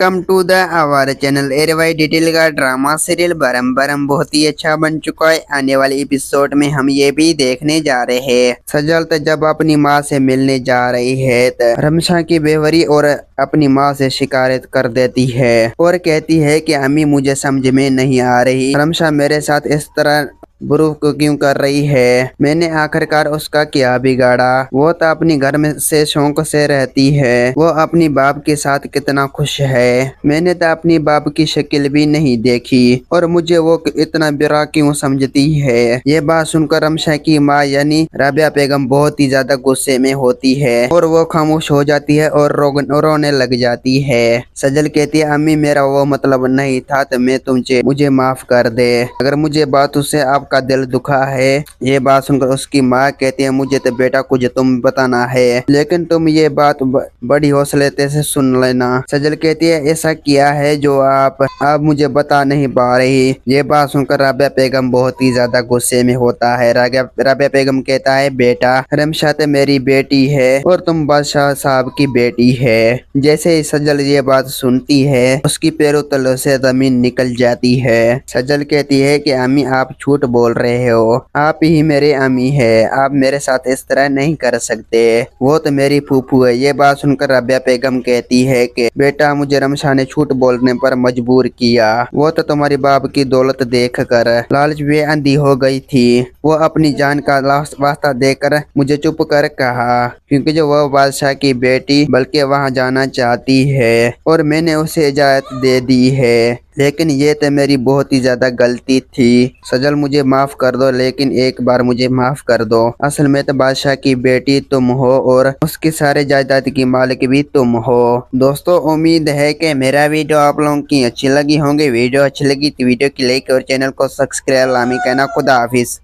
Welcome to the our channel ARY Digital का drama serial बरम बरम बहुत ही अच्छा बन चुका है। आने वाले एपिसोड में हम ये भी देखने जा रहे हैं सजल जब अपनी माँ से मिलने जा रही है तो रमशा की बेवरी और अपनी माँ से शिकायत कर देती है और कहती है कि अम्मी मुझे समझ में नहीं आ रही, रमशा मेरे साथ इस तरह बुरू को क्यों कर रही है, मैंने आखिरकार उसका क्या बिगाड़ा। वो तो अपनी घर में से शौक से रहती है, वो अपनी बाप के साथ कितना खुश है, मैंने तो अपनी बाप की शक्ल भी नहीं देखी और मुझे वो इतना बुरा क्यों समझती है। ये बात सुनकर रमशा की माँ यानी राबिया बेगम बहुत ही ज्यादा गुस्से में होती है और वो खामोश हो जाती है और रोने लग जाती है। सजल कहती है अम्मी मेरा वो मतलब नहीं था तो मैं तुमसे मुझे माफ कर दे, अगर मुझे बातों से आपका दिल दुखा है। ये बात सुनकर उसकी माँ कहती है मुझे तो बेटा कुछ तुम बताना है, लेकिन तुम ये बात बड़ी हौसले से सुन लेना। सजल कहती है ऐसा क्या है जो आप मुझे बता नहीं पा रही। ये बात सुनकर राबिया बेगम बहुत ही ज्यादा गुस्से में होता है। राबिया बेगम कहता है बेटा रमशा तो मेरी बेटी है और तुम बादशाह साहब की बेटी है। जैसे ही सजल ये बात सुनती है उसकी पैरों तलों से जमीन निकल जाती है। सजल कहती है कि अम्मी आप झूठ बोल रहे हो, आप ही मेरे अम्मी है, आप मेरे साथ इस तरह नहीं कर सकते, वो तो मेरी फूफू है। ये बात सुनकर राबिया बेगम कहती है कि बेटा मुझे रमशा ने झूठ बोलने पर मजबूर किया, वो तो तुम्हारी बाप की दौलत देख कर लालच में अंधी हो गई थी, वो अपनी जान का वास्ता देकर मुझे चुप कर कहा क्योंकि जो वो बादशाह की बेटी बल्कि वहाँ जाना चाहती है और मैंने उसे इजाजत दे दी है, लेकिन ये तो मेरी बहुत ही ज्यादा गलती थी। सजल मुझे माफ कर दो, लेकिन एक बार मुझे माफ कर दो, असल में तो बादशाह की बेटी तुम हो और उसके सारे जायदाद की मालिक भी तुम हो। दोस्तों उम्मीद है कि मेरा वीडियो आप लोगों की अच्छी लगी होंगी। वीडियो अच्छी लगी तो वीडियो की लाइक और चैनल को सब्सक्राइब लामी कहना। खुदा हाफिज।